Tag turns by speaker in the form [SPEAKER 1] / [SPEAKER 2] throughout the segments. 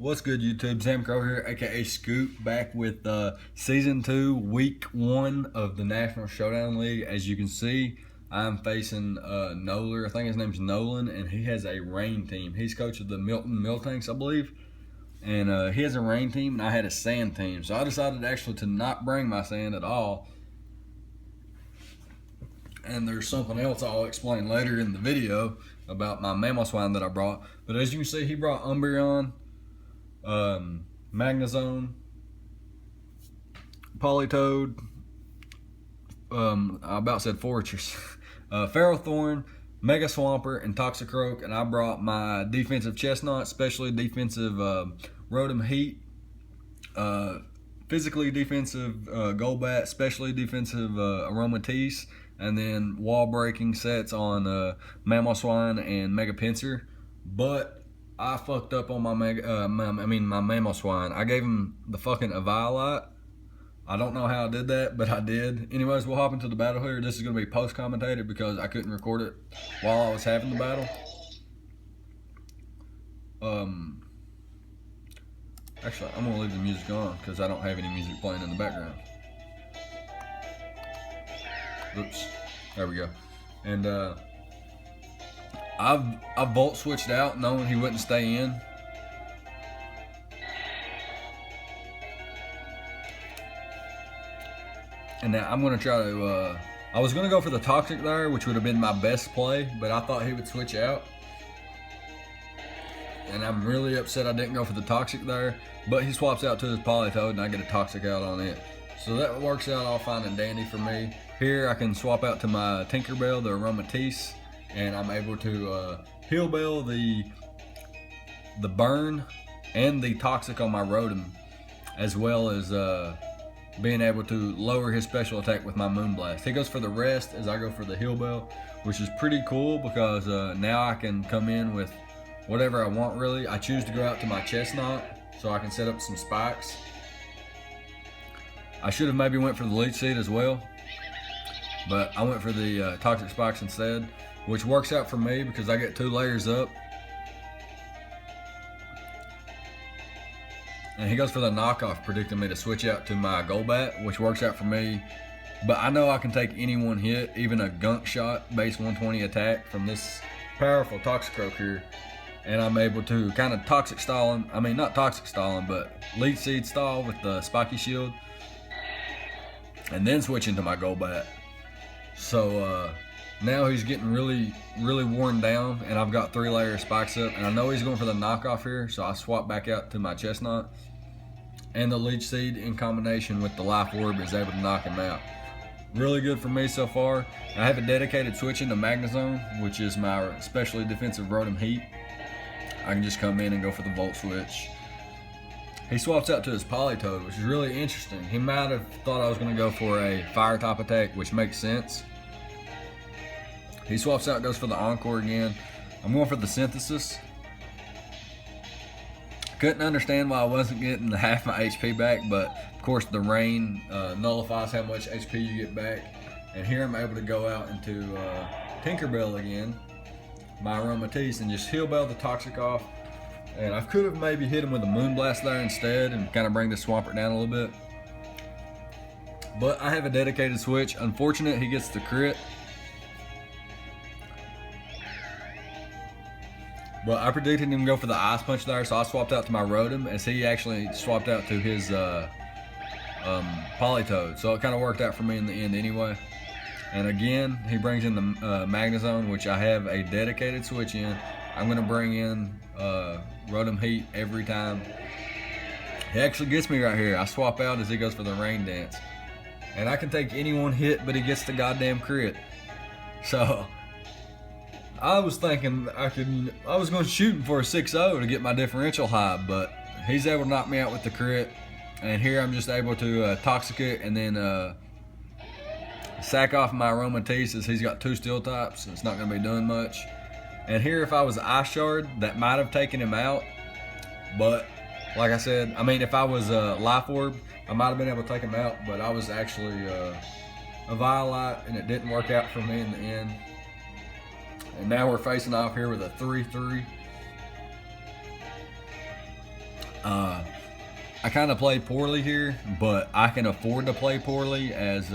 [SPEAKER 1] What's good, YouTube? Sam Crow here, aka Scoop, back with Season 2, Week 1 of the National Showdown League. As you can see, I'm facing Nolan. I think his name's Nolan, and he has a rain team. He's coach of the Milton Miltanks, I believe. And he has a rain team, and I had a sand team. So I decided actually to not bring my sand at all. And there's something else I'll explain later in the video about my mammal swine that I brought. But as you can see, he brought Umbreon, Magnezone, Polytoad, I about said Fortress, Ferrothorn, Mega Swampert, and Toxicroak, and I brought my defensive Chestnut, especially defensive Rotom Heat, physically defensive Golbat, especially defensive Aromatisse, and then wall breaking sets on Mammal Swine and Mega Pinsir. But I fucked up on my my Mammal Swine. I gave him the fucking Eviolite. I don't know how I did that, but I did. Anyways, we'll hop into the battle here. This is going to be post-commentated because I couldn't record it while I was having the battle. Actually, I'm going to leave the music on because I don't have any music playing in the background. Oops. There we go. And I volt switched out knowing he wouldn't stay in. And now I'm going to try to, I was going to go for the Toxic there, which would have been my best play, but I thought he would switch out. And I'm really upset I didn't go for the Toxic there, but he swaps out to his Polytoad and I get a Toxic out on it. So that works out all fine and dandy for me. Here I can swap out to my Tinkerbell, the Aromatisse, and I'm able to Heal Bell the Burn and the Toxic on my Rotom, as well as being able to lower his special attack with my Moonblast. He goes for the rest as I go for the Heal Bell, which is pretty cool because now I can come in with whatever I want really. I choose to go out to my Chestnut so I can set up some spikes. I should have maybe went for the Leech Seed as well, but I went for the Toxic Spikes instead, which works out for me because I get 2 layers up. And he goes for the knockoff, predicting me to switch out to my Golbat, which works out for me. But I know I can take any one hit, even a Gunk Shot base 120 attack from this powerful Toxicroak here. And I'm able to kind of Toxic stall him. I mean, not Toxic stall him, but Leech Seed stall with the Spiky Shield. And then switch into my Golbat. So now he's getting really worn down, and I've got 3 layer spikes up, and I know he's going for the knockoff here, so I swap back out to my Chestnut. And the Leech Seed in combination with the Life Orb is able to knock him out. Really good for me so far. I have a dedicated switch into Magnezone, which is my especially defensive Rotom Heat. I can just come in and go for the Volt Switch. He swaps out to his Polytoad, which is really interesting. He might have thought I was going to go for a Fire type attack, which makes sense. He swaps out, goes for the Encore again. I'm going for the Synthesis. Couldn't understand why I wasn't getting the half my HP back, but of course the rain nullifies how much HP you get back. And here I'm able to go out into Tinkerbell again, my Aromatisse, and just Heal Bell the Toxic off. And I could have maybe hit him with a Moonblast there instead and kind of bring the Swampert down a little bit. But I have a dedicated switch. Unfortunate he gets the crit. But I predicted him to go for the Ice Punch there, so I swapped out to my Rotom as he actually swapped out to his Polytoad. So it kind of worked out for me in the end anyway. And again, he brings in the Magnezone, which I have a dedicated switch in. I'm going to bring in Rotom Heat every time. He actually gets me right here. I swap out as he goes for the Rain Dance. And I can take any one hit, but he gets the goddamn crit. So I was thinking I was going to shoot him for a 6-0 to get my differential high, but he's able to knock me out with the crit. And here I'm just able to Toxic it and then sack off my Aromatisse as he's got 2 Steel types. So it's not going to be doing much. And here, if I was Ice Shard, that might have taken him out. But like I said, I mean, if I was Life Orb, I might have been able to take him out. But I was actually a Violite, and it didn't work out for me in the end. And now we're facing off here with a 3-3. I kind of play poorly here, but I can afford to play poorly as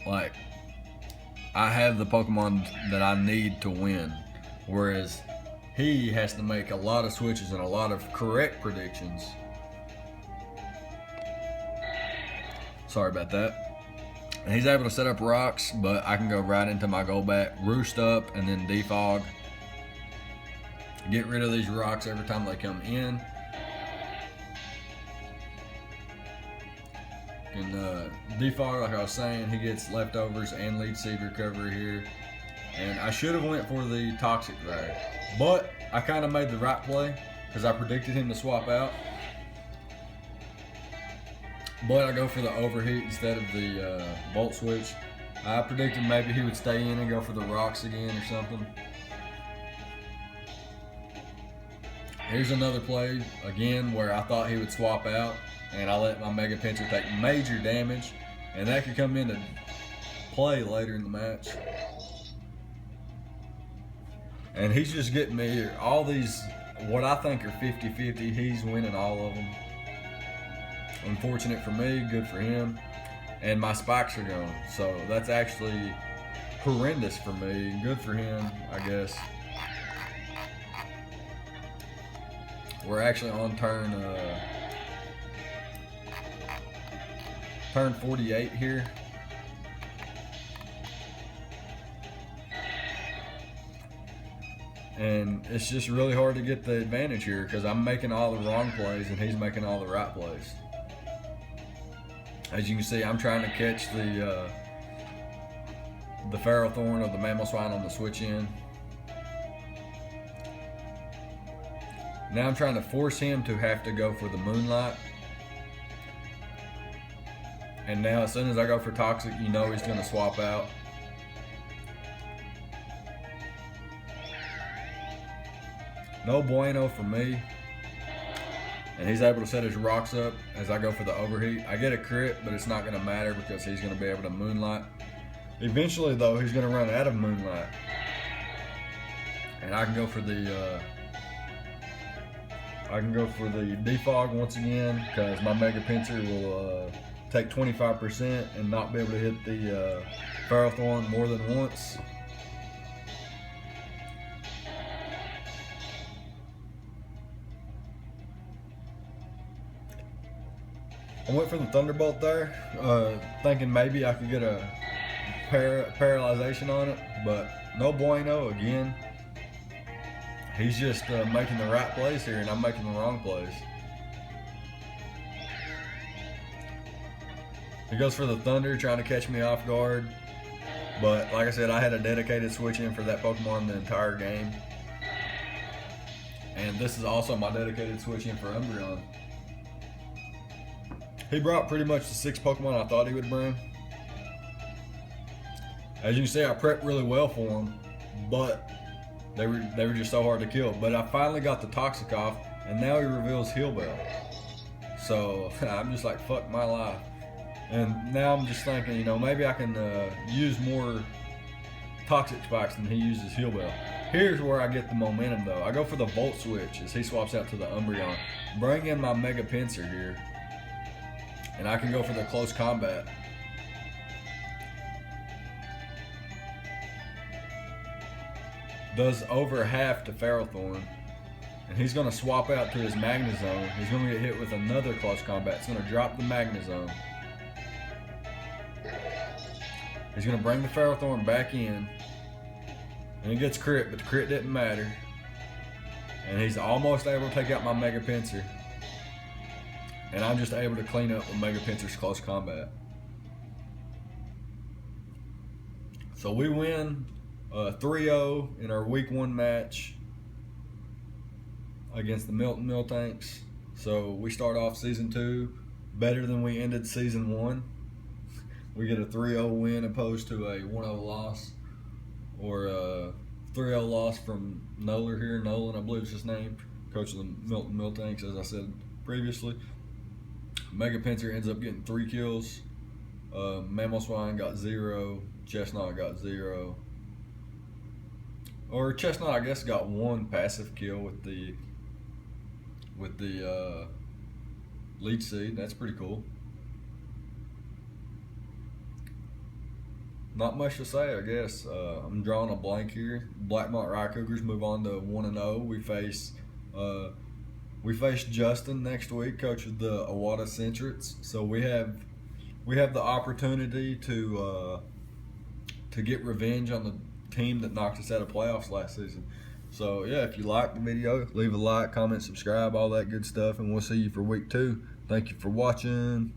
[SPEAKER 1] like I have the Pokemon that I need to win, whereas he has to make a lot of switches and a lot of correct predictions. Sorry about that. And he's able to set up rocks, but I can go right into my Golbat, roost up, and then defog. Get rid of these rocks every time they come in. And defog, like I was saying, he gets leftovers and lead seed recovery here. And I should have went for the toxic there, but I kind of made the right play because I predicted him to swap out. But I go for the overheat instead of the volt switch. I predicted maybe he would stay in and go for the rocks again or something. Here's another play again where I thought he would swap out, and I let my Mega Pinscher take major damage, and that could come into play later in the match. And he's just getting me all these, what I think are 50-50. He's winning all of them. Unfortunate for me, good for him. And my spikes are gone, so that's actually horrendous for me. Good for him, I guess. We're actually on turn 48 here. And it's just really hard to get the advantage here because I'm making all the wrong plays and he's making all the right plays. As you can see, I'm trying to catch the Ferrothorn or the Mamoswine on the switch in. Now I'm trying to force him to have to go for the Moonlight. And now as soon as I go for Toxic, you know he's going to swap out. No bueno for me. And he's able to set his rocks up as I go for the overheat. I get a crit, but it's not going to matter because he's going to be able to Moonlight. Eventually, though, he's going to run out of Moonlight. And I can go for the defog once again because my Mega Pinscher will take 25% and not be able to hit the Ferrothorn more than once. I went for the Thunderbolt there, thinking maybe I could get a paralyzation on it, but no bueno again. He's just making the right plays here, and I'm making the wrong plays. He goes for the Thunder, trying to catch me off guard. But like I said, I had a dedicated switch in for that Pokemon the entire game. And this is also my dedicated switch in for Umbreon. He brought pretty much the 6 Pokemon I thought he would bring. As you can see, I prepped really well for him, but they were just so hard to kill. But I finally got the Toxic off, and now he reveals Heal Bell. So I'm just like, fuck my life. And now I'm just thinking, you know, maybe I can use more Toxic Spikes than he uses Heal Bell. Here's where I get the momentum though. I go for the Volt Switch as he swaps out to the Umbreon. Bring in my Mega Pinscher here. And I can go for the close combat. Does over half to Ferrothorn. And he's going to swap out to his Magnezone. He's going to get hit with another close combat. It's going to drop the Magnezone. He's going to bring the Ferrothorn back in. And he gets crit, but the crit didn't matter. And he's almost able to take out my Mega Pinscher. And I'm just able to clean up with Mega Pinscher's close combat. So we win 3-0 in our week 1 match against the Milton Miltanks. So we start off season 2 better than we ended season 1. We get a 3-0 win opposed to a 1-0 loss, or a 3-0 loss from Nolan here. Nolan, I believe is his name, coach of the Milton Miltanks, as I said previously. Mega Pinscher ends up getting 3 kills. Mamoswine got 0. Chestnut got 0. Or Chestnut, I guess, got one passive kill with the lead seed. That's pretty cool. Not much to say, I guess. I'm drawing a blank here. Blackmont Rye Cougars move on to 1-0. We face Justin next week, coach of the Awada Centrets. So we have the opportunity to get revenge on the team that knocked us out of playoffs last season. So yeah, if you like the video, leave a like, comment, subscribe, all that good stuff, and we'll see you for week 2. Thank you for watching.